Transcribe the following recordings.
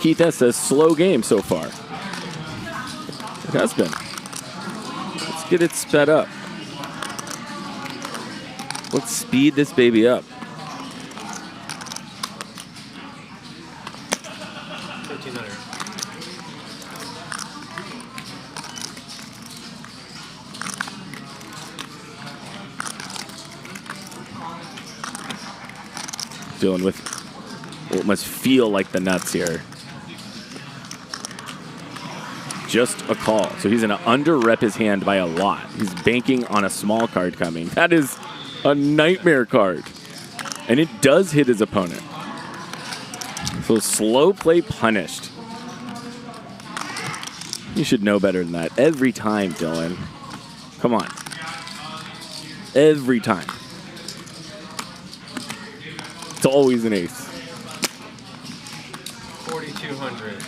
Keith S. says, slow game so far. It has been. Let's get it sped up. Let's speed this baby up. 1,300. Dealing with what must feel like the nuts here. Just a call. So he's going to under-rep his hand by a lot. He's banking on a small card coming. That is a nightmare card. And it does hit his opponent. So slow play punished. You should know better than that. Every time, Dylan. Come on. Every time. It's always an ace. 4,200.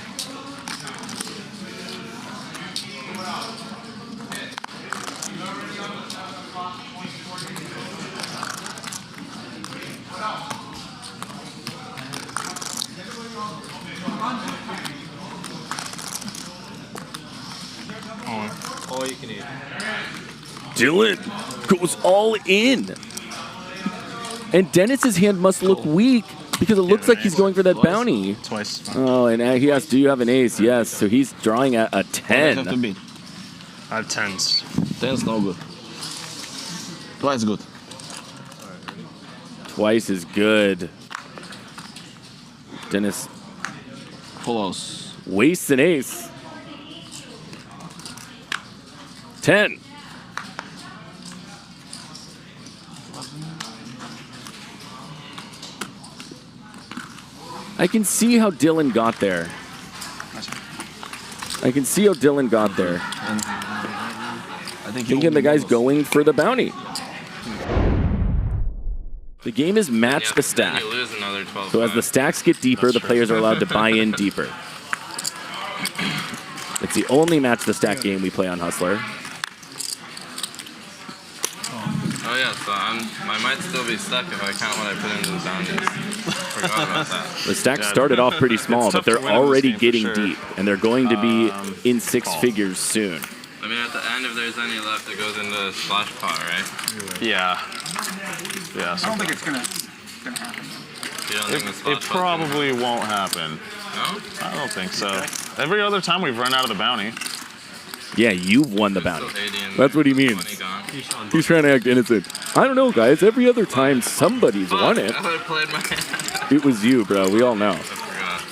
All you can eat. Dylan goes all in. And Dennis's hand must look weak because it looks like he's going for that bounty. Twice. Oh, and he asks, do you have an ace? Yes. So he's drawing at a 10. I have 10s. 10's no good. Twice good. Twice is good. Dennis Follows. wastes an ace. 10. I can see how Dylan got there. I can see how Dylan got there. I think Thinking the guy's going for the bounty. The game is match the stack. You lose another 12. So as the stacks get deeper, the players are allowed to buy in deeper. It's the only match the stack game we play on Hustler. Oh yeah, so I might still be stuck if I count what I put into the bounties. Forgot about that. The stacks started off pretty small, but they're already getting deep, and they're going to be in six figures soon. I mean, at the end, if there's any left, it goes into the splash pot, right? Yeah. Yeah. I don't think it's gonna happen. You don't think the splash It pot's probably won't happen. gonna- No? I don't think so. Every other time we've run out of the bounty. Yeah, you've won the Still bounty. 80 and That's what he means. 20 gone. He's trying to act innocent. I don't know, guys. Every other time somebody's won it, I would have played my hand. it was you, bro. We all know. I forgot.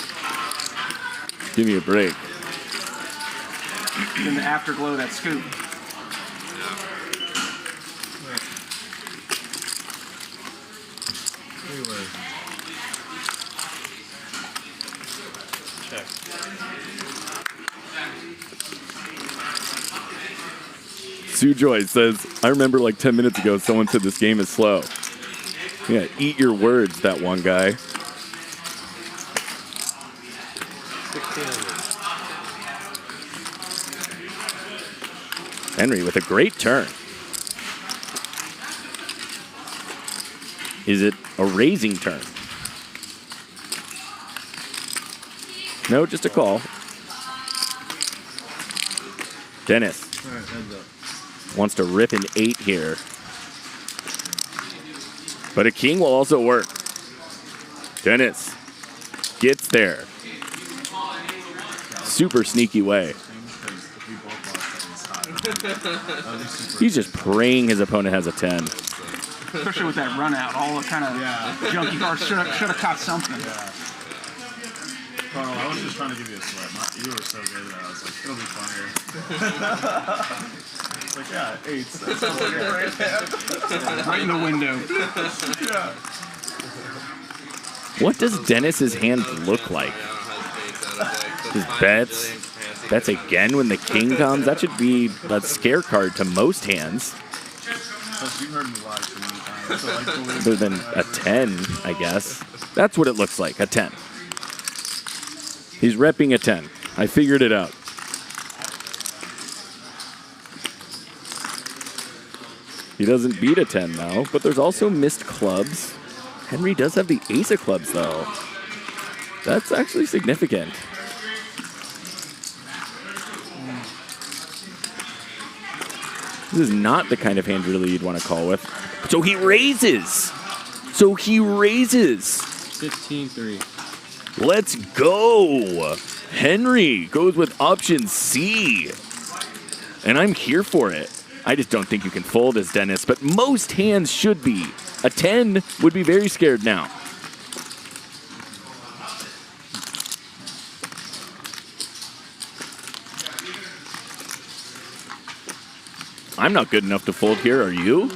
Give me a break. Then the afterglow, that scoop. Check. Sue Joy says, I remember like 10 minutes ago someone said this game is slow. Yeah, eat your words, that one guy. 1,600. Henry with a great turn. Is it a raising turn? No, just a call. Dennis wants to rip an 8 here. But a king will also work. Dennis gets there. Super sneaky way. He's just praying his opponent has a 10. Especially with that run out, all the kind of junky cards should have caught something. Carl, I was just trying to give you a sweat. You were so good at that. I was like, it'll be funnier. It's like, yeah, 8s. That's all right. Right in the window. Yeah. What does Dennis's hand look like? His bets. Bets again when the king comes. That should be a scare card to most hands. Plus, you've heard me lie too many times. So, like, believe Other than a 10, I guess. That's what it looks like, a 10. He's repping a 10. I figured it out. He doesn't beat a 10 now, but there's also missed clubs. Henry does have the ace of clubs, though. That's actually significant. This is not the kind of hand really you'd want to call with. So he raises. 15-3. Let's go. Henry goes with option C. And I'm here for it. I just don't think you can fold as Dennis, but most hands should be. A 10 would be very scared now. I'm not good enough to fold here, are you?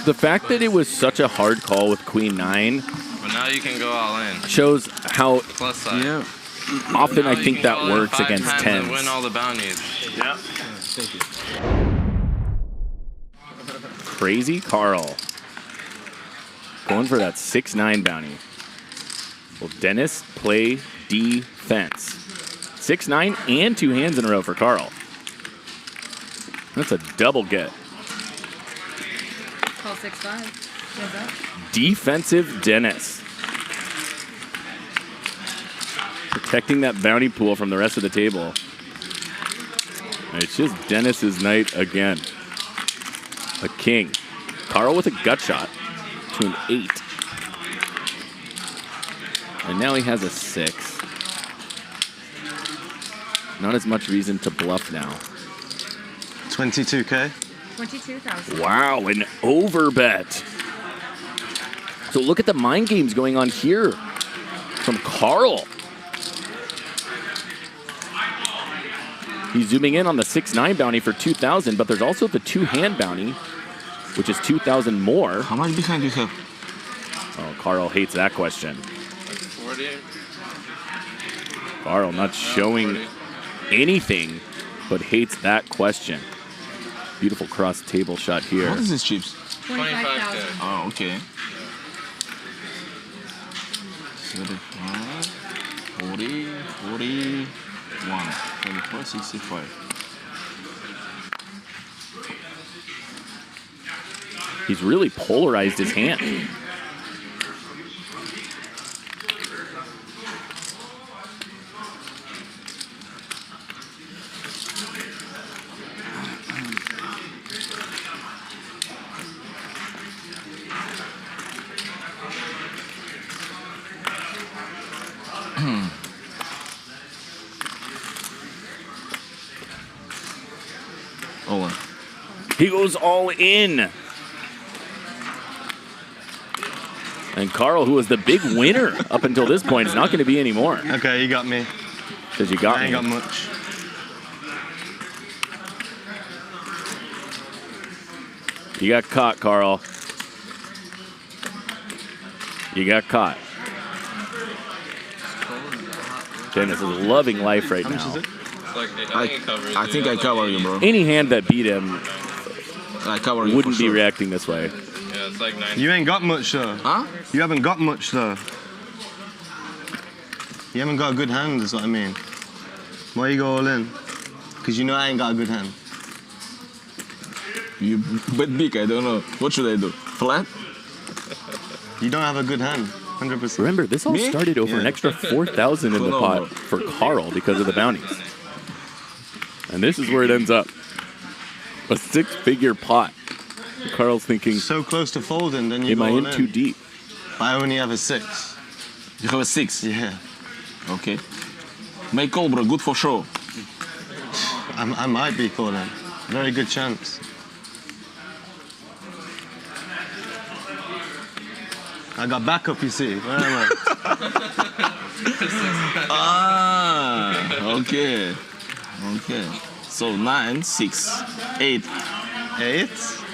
The fact that it was such a hard call with Queen 9 But now you can go all in. shows how Plus side. Yeah. often Now I you think can that call in works 5 against times 10s. and win all the bounties. Yep. Thank you. Crazy Carl. Going for that 6-9 bounty. Will Dennis play defense? 6-9 and 2 hands in a row for Carl. That's a double get. Call 6-5. Hands up. Defensive Dennis. Protecting that bounty pool from the rest of the table. And it's just Dennis's night again. A king. Carl with a gut shot to an 8. And now he has a 6. Not as much reason to bluff now. 22K. 22,000. Wow, an overbet. So look at the mind games going on here from Carl. He's zooming in on the 6-9 bounty for 2,000, but there's also the 2-hand bounty, which is 2,000 more. How much behind you have? Oh, Carl hates that question. 40. Carl not showing 40. anything, but hates that question. Beautiful cross table shot here. What is this chips? 25,000. Oh, okay. 35, 40, 41, 44, 65. He's really polarized his hand. Oh, He goes all in. And Carl, who was the big winner up until this point, is not going to be anymore. Okay, you got me. Because you got I ain't me. got much. You got caught, Carl. You got caught. Dennis is loving life right How much now. is it? It's like, I think it covers I you. think I It's cover like you, bro. Any hand that beat him I cover you wouldn't for be sure. reacting this way. Yeah, it's like 90. You ain't got much though. Huh? You haven't got much though. You haven't got a good hand, is what I mean. Why you go all in? Because you know I ain't got a good hand. You bet big, I don't know. What should I do? Flat? You don't have a good hand, 100%. Remember, this all Me? started over an Yeah. extra 4,000 in the No, pot no. for Carl because of the bounties. And this is where it ends up. A 6-figure pot. Carl's thinking, So close to folding, then you am go I all in too deep? I only have a 6. You have a 6. Yeah. Okay. Make call, bro. Good for show. I might be calling. Very good chance. I got backup, you see. Where am I? Ah, okay. Okay. So 9, 6, 8. 8,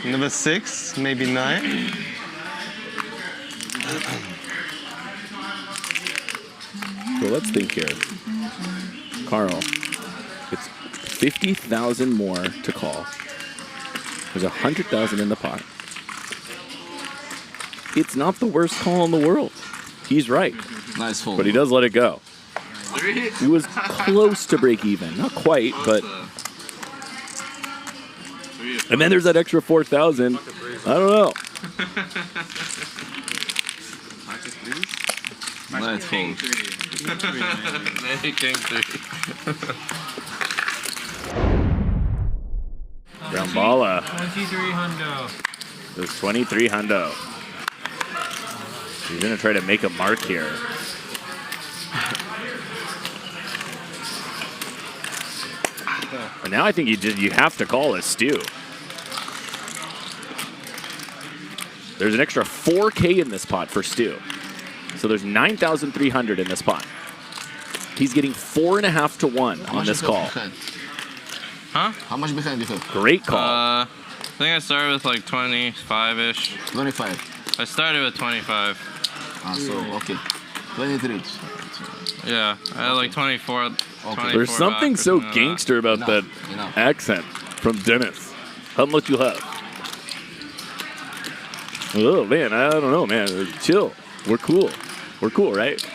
number 6, maybe 9. So let's think here. Carl, it's 50,000 more to call. There's 100,000 in the pot. It's not the worst call in the world. He's right, Nice fold. but he does let it go. Three? He was close to break even. Not quite, but... And then there's that extra 4,000. I don't know. Nice fold. Maybe king 3. Brambala. 23 hundo. There's 23 hundo. He's going to try to make a mark here. But now I think you have to call a stew. There's an extra 4K in this pot for Stu. So there's 9,300 in this pot. He's getting 4.5 to 1 on this call. Huh? How much behind you have? Great call. I think I started with like 25-ish. 25. I started with 25. So, okay. 23. Yeah, I had like 24. 24 There's something back or so something like gangster about that Enough. accent from Dennis. How much you have? Oh, man, I don't know, man. Chill. We're cool. We're cool, right?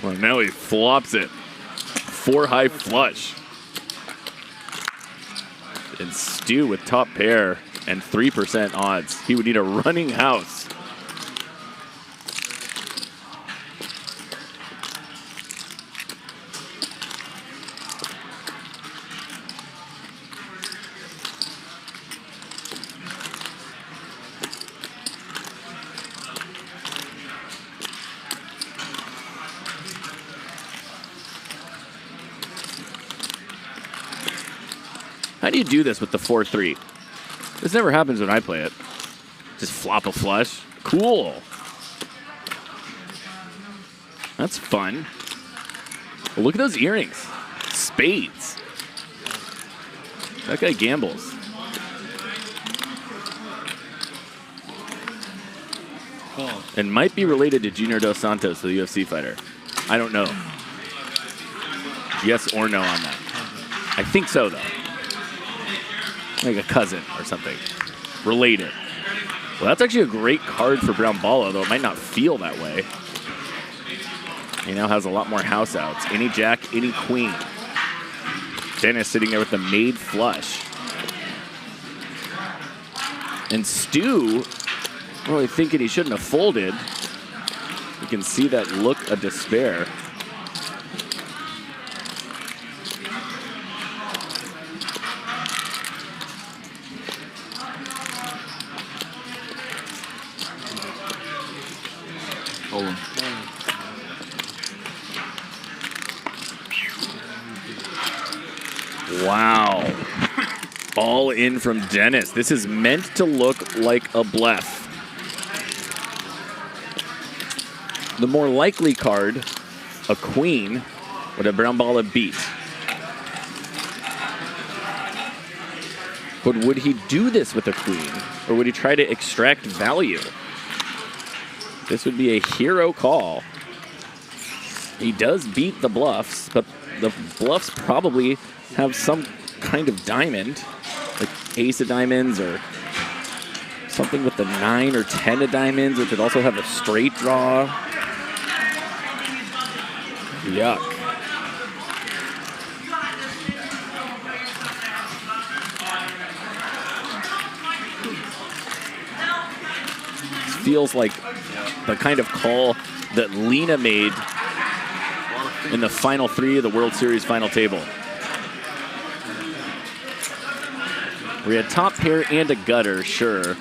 Well, now he flops it. 4 high flush. And Stu with top pair and 3% odds. He would need a running house. How do you do this with the 4-3? This never happens when I play it. Just flop a flush. Cool. That's fun. Well, look at those earrings. Spades. That guy gambles. And might be related to Junior Dos Santos, the UFC fighter. I don't know. Yes or no on that. I think so, though. Like a cousin or something. Related. Well, that's actually a great card for Brown Balla, though it might not feel that way. He now has a lot more house outs. Any jack, any queen. Dennis sitting there with the made flush. And Stu, really thinking he shouldn't have folded. You can see that look of despair. Wow. All in from Dennis. This is meant to look like a bluff. The more likely card, a queen, would have Brown Balla beat. But would he do this with a queen? Or would he try to extract value? This would be a hero call. He does beat the bluffs, but the bluffs probably have some kind of diamond, like ace of diamonds or something with the 9 or 10 of diamonds, or could also have a straight draw. Yuck. Feels like the kind of call that Lena made in the final 3 of the World Series final table. We had top pair and a gutter, sure.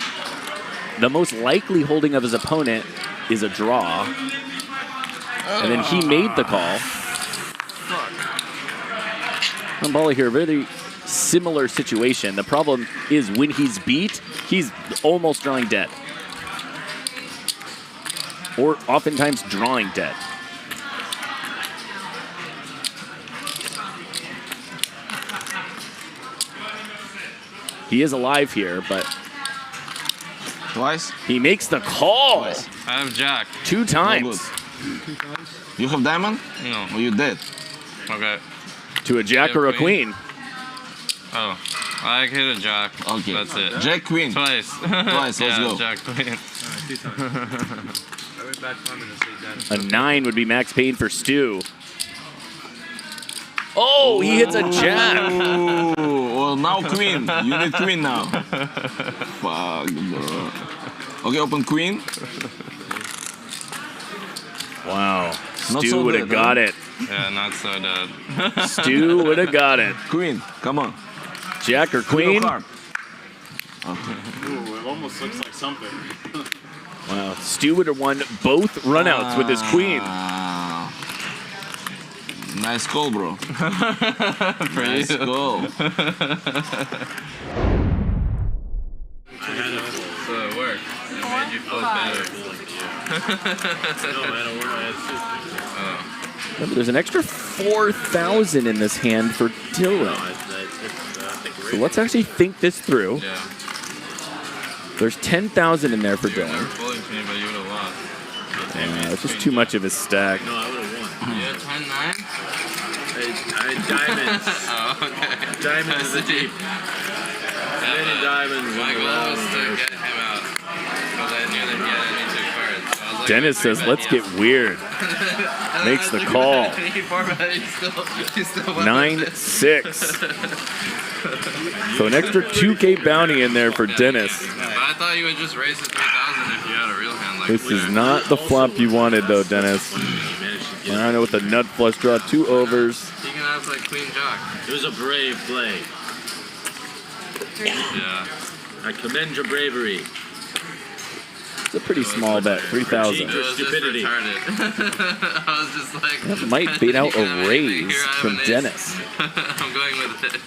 The most likely holding of his opponent is a draw. And then he made the call. Balla here, very similar situation. The problem is when he's beat, he's almost drawing dead. Or oftentimes drawing dead. He is alive here, but Twice? he makes the call. Twice. I have jack. 2 times. You have diamond? No. Or you dead? Okay. To a jack Yeah, or a queen. queen. Oh, I hit a jack. Okay. That's it. Jack Queen. Twice. Twice, let's yeah, go. Jack Queen. 2 times. I went back time to say that. A 9 would be max paid for Stu. Oh, he hits a jack. Ooh, well, now Queen. You need Queen now. Fuck, bro. Okay, open Queen. Wow. Not Stu so would have good, got huh? it. Yeah, not so dead. Stu would have got it. Queen, come on. Jack or Queen queen? or card? Ooh, it almost looks like something. Wow. Stu would have won both runouts with his queen. Ah. Nice call, bro. Nice you. call. So it worked. It made you feel better. No, man, Remember, there's an extra 4,000 in this hand for Dylan. So let's actually think this through. Yeah. There's 10,000 in there for You were Dylan. never bullying me, but you would have lost. Yeah, it's just too much of his stack. No, I would have won. You had 10-9? I diamonds. Oh, okay. Diamonds is I the see. deep. Many diamonds. My in the goal round. was to get him out. Because I knew that he had only 2 cards. I was like, Dennis I says, bet let's yes. get weird. And Makes then the I call. looked at it, he four-bet, he still went with it. 9-6. So an extra 2K bounty in there for Dennis. But I thought you would just raise to 3,000 if you had a real hand like This is not the flop you wanted, though, Dennis. I know with the nut flush draw, 2 overs. You can have like Queen Jack. It was a brave play. Yeah. I commend your bravery. It's a pretty small bet, 3,000. It was just Stupidity. retarded. I was just like... That might bait out you a gotta raise make me- here I have from an ace. Dennis. I'm going with it.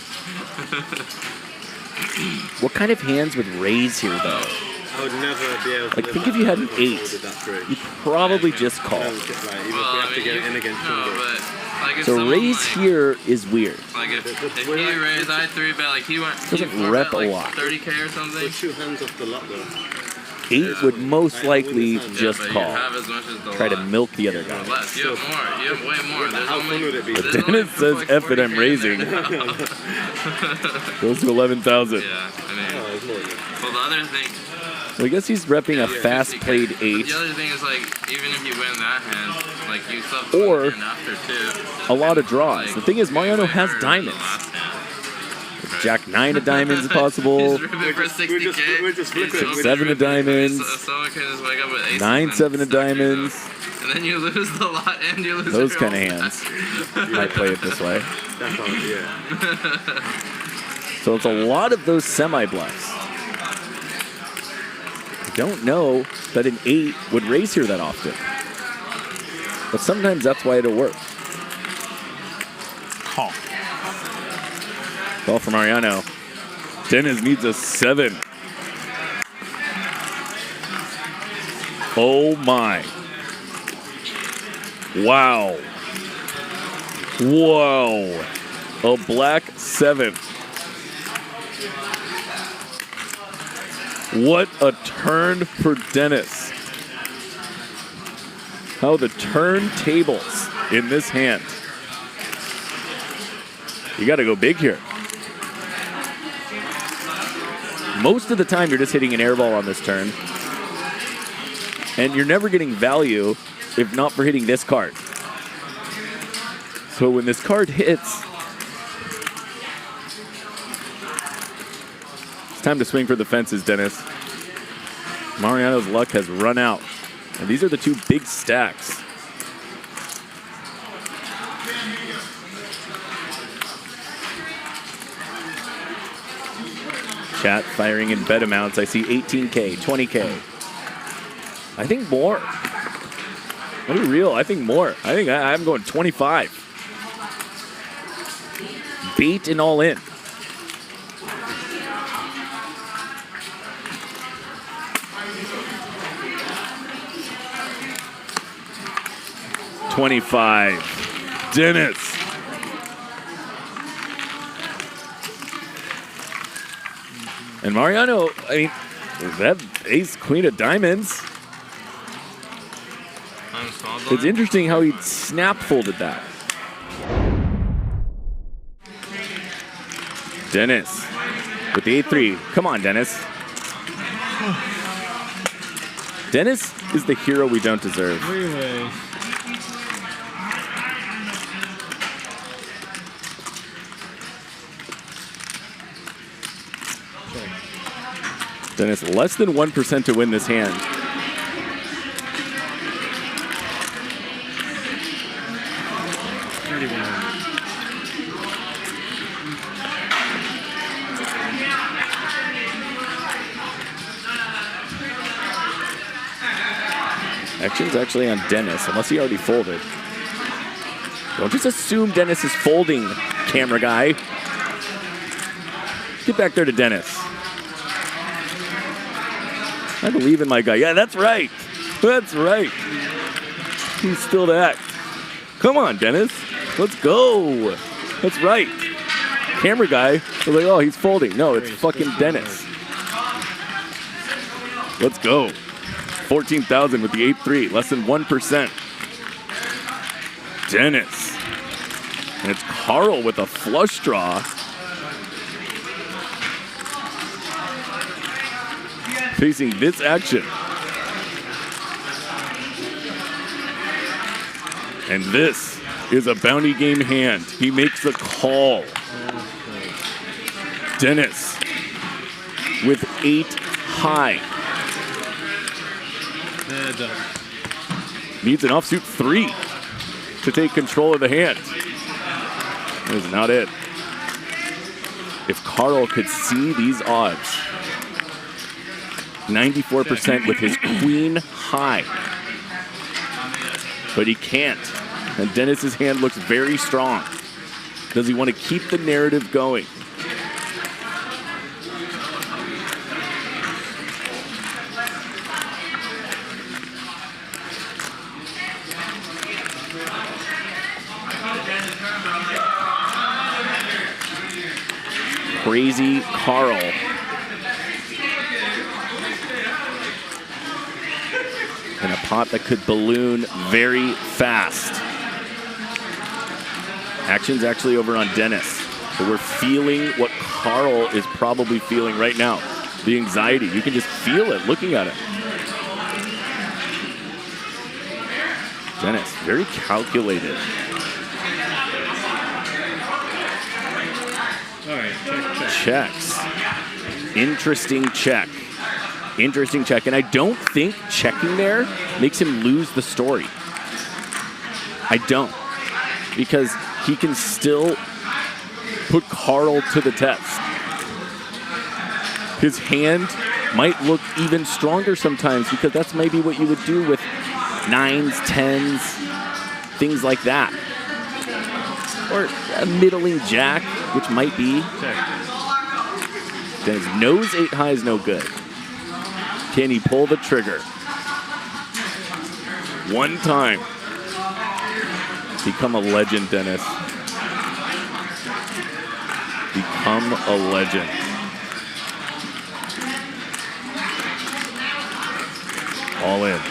What kind of hands would raise here, though? I would never be able to. Like, think if you had an 8, you'd probably just call. Well, I mean, no, but like if So someone, raise like, here is weird. Like if he raised, I 3-bet, like he went. Doesn't he rep four-bet, a like lot. 30K or something. 2 hands off the lot though. 8 would most likely just but call. You have as much as the Try to lot. milk the other Or guy. less. You have more. You have way more. There's How only, fun would it be? But there's only Dennis says like F it, I'm 40K in raising. there now. Goes to 11,000. Yeah, I mean, Oh, it's more than well, the other thing, So I guess he's repping a fast played 8. the other thing is like, even if you win that hand, like you still have to Or win the hand after too. a lot of draws. Like, The thing is, Mariano way has better than the diamonds. last hand. Jack 9 of diamonds is possible. He's ripping for 60K. we're just flipping. He's 7 of diamonds. Someone can just wake up with aces 9, and 7 of stack you, though. diamonds. And then you lose the lot and you lose Those your kind of whole hands. stack. Might play it this way. That's all, yeah. So it's a lot of those semi-bluffs. I don't know that an 8 would raise here that often. But sometimes that's why it'll work. Call. Call for Mariano. Dennis needs a 7. Oh my. Wow. Whoa. A black 7. What a turn for Dennis. How the turntables in this hand. You got to go big here. Most of the time, you're just hitting an air ball on this turn. And you're never getting value if not for hitting this card. So when this card hits, it's time to swing for the fences, Dennis. Mariano's luck has run out. And these are the 2 big stacks. Chat firing in bet amounts. I see 18K, 20K. I think more. I'll be real. I think more. I think I'm going 25. Bait and all in. $25. Dennis. And Mariano, I mean, that ace queen of diamonds. I'm small It's blind. interesting how he snap folded that. Dennis with the 8-3. Come on, Dennis. Dennis is the hero we don't deserve. Three-way. Dennis, less than 1% to win this hand. Action's actually on Dennis, unless he already folded. Don't just assume Dennis is folding, camera guy. Get back there to Dennis. I believe in my guy. Yeah, that's right. That's right. He's still that. Come on, Dennis. Let's go. That's right. Camera guy was like, oh, he's folding. No, it's fucking Dennis. Let's go. 14,000 with the 8-3, less than 1%. Dennis. And it's Carl with a flush draw. Facing this action. And this is a bounty game hand. He makes the call. Dennis with 8 high. Needs an offsuit 3 to take control of the hand. That is not it. If Carl could see these odds, 94% with his queen high. But he can't. And Dennis's hand looks very strong. Does he want to keep the narrative going? Crazy Carl. In a pot that could balloon very fast. Action's actually over on Dennis. But we're feeling what Carl is probably feeling right now. The anxiety. You can just feel it looking at it. Dennis, very calculated. All right, check. Checks. Interesting check. Interesting check. And I don't think checking there makes him lose the story. I don't. Because he can still put Carl to the test. His hand might look even stronger sometimes because that's maybe what you would do with 9s, 10s, things like that. Or a middling jack, which might be. Dennis knows 8 high is no good. Can he pull the trigger? One time. Become a legend, Dennis. Become a legend. All in.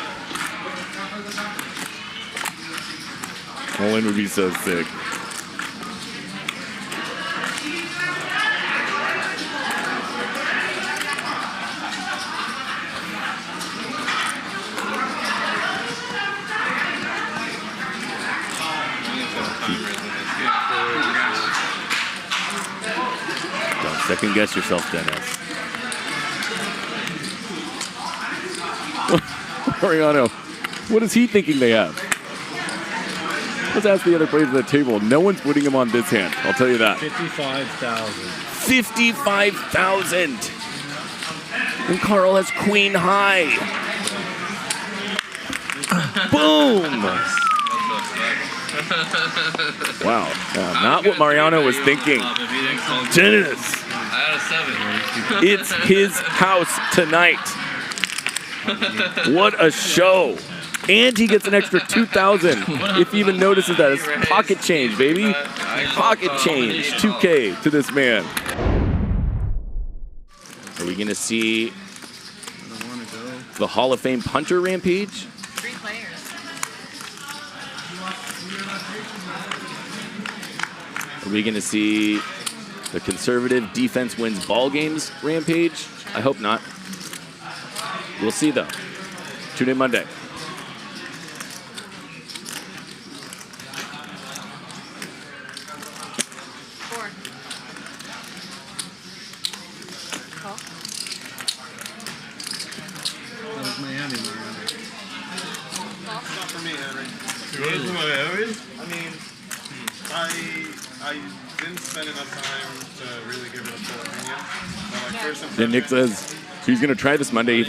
All in would be so sick. Don't second guess yourself, Dennis. Mariano, what is he thinking they have? Let's ask the other players at the table. No one's putting him on this hand. I'll tell you that. 55,000. 55,000. And Carl has queen high. Boom. Wow. Not what Mariano was thinking. Dennis. I had a 7. It's his house tonight. What a show. And he gets an extra 2,000 if he even notices that. It's pocket change, baby. Pocket change. 2K to this man. Are we going to see the Hall of Fame punter rampage? 3 players. Are we going to see The conservative defense wins ball games rampage? I hope not. We'll see, though. Tune in Monday. Four. Call. That was Miami. Call. Not for me, Henry. Really? Miami? I mean, I didn't spend enough time to really give it a full opinion. But like first Then Nick impression, says he's going to try this Monday.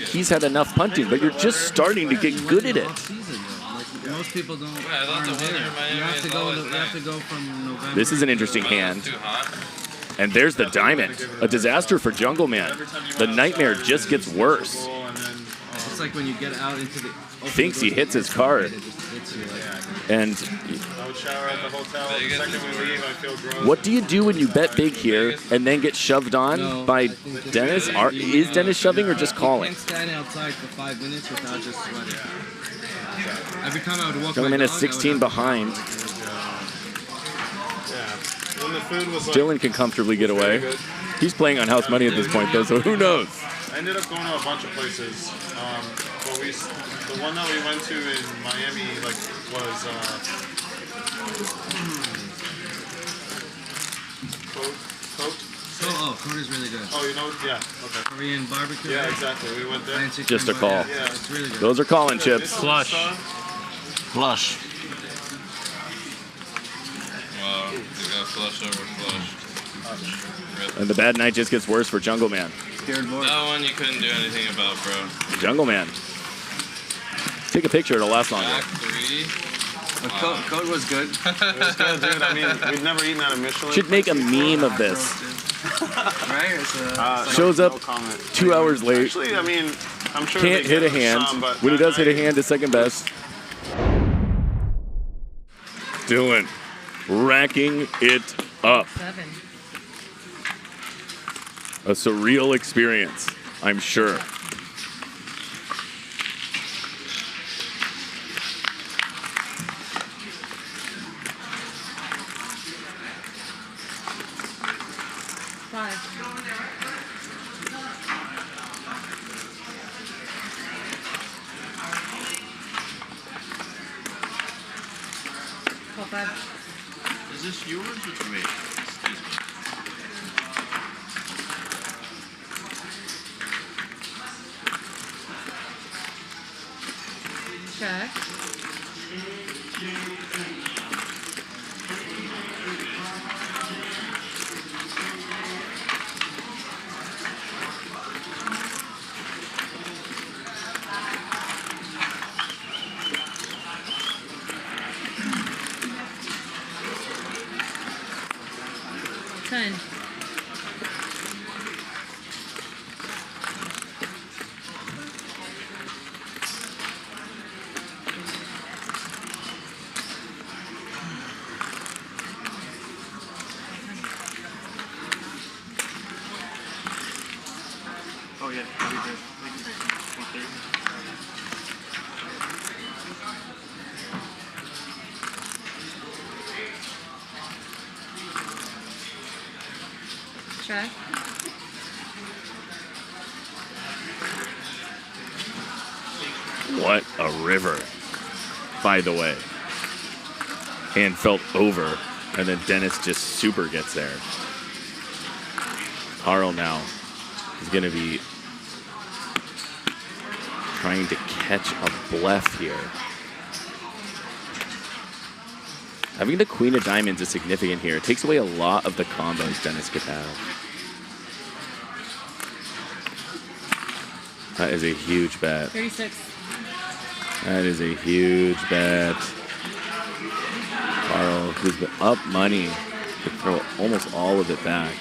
He's had enough punting, but you're just starting to get good at it. Off-season, though. Like, most people don't. I thought the aren't weather there. in Miami You have is to go. always You have to nice. go from November. This is an interesting Well, hand. it's too hot. And there's the diamond. A disaster for Jungle Man. The nightmare just gets worse. and then It's like when you get out into the. Thinks he hits his card. It just hits you like. And I would shower at the hotel. The Vegas second we is leave, I feel gross. what do you do when you bet big here and then get shoved on No, by I think this Dennis? is- Is Dennis shoving or just You calling? can't stand outside for 5 minutes without just sweating. Every time I would walk Jungle my Man is dog, I would 16 have- behind. Yeah. When the food was like, Dylan can comfortably get away. He's playing on house money at this point, though, so who knows? I ended up going to a bunch of places. But the one that we went to in Miami, like, was Coke. Oh, Coke is really good. Oh, you know, yeah, okay. Korean barbecue. Yeah, exactly. We went there. Fancy Just a cream call. bun- Yeah, it's really good. Those are calling chips. This is Flush. the sun. Flush. Wow, you got flush over flush. And the bad night just gets worse for Jungle Man. Scared boy. That one you couldn't do anything about, bro. Jungle Man. Take a picture, it'll last longer. Back three. Code was good. It was good, dude. I mean, we've never eaten at a Michelin. Should make a meme of this. Right? It's Shows up No comment. 2 hours late. Actually, I mean, I'm sure Can't they hit a get hand. some, but When he does that hit a night- hand, is second best. Dylan racking it up. 7. A surreal experience, I'm sure. Call 5. Is this yours or for me? Excuse me. Check. Ten. Oh, yeah. We did. 130. Check. What a river, by the way. Hand felt over, and then Dennis just super gets there. Carl now is going to be trying to catch a bluff here. Having the queen of diamonds is significant here. It takes away a lot of the combos Dennis could have. That is a huge bet. 36. That is a huge bet. Carl, who's been up money, could throw almost all of it back.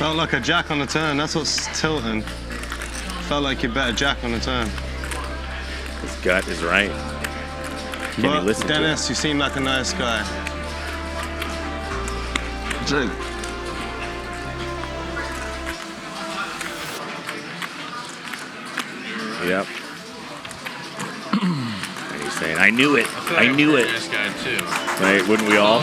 Felt like a jack on the turn. That's what's tilting. Felt like you bet a jack on the turn. His gut is right. Can you But listen Dennis, you seem like a nice guy. Check. Yep. And he's saying, I knew it. I feel I like knew I'm a it. pretty nice guy too. Right? Wouldn't we all?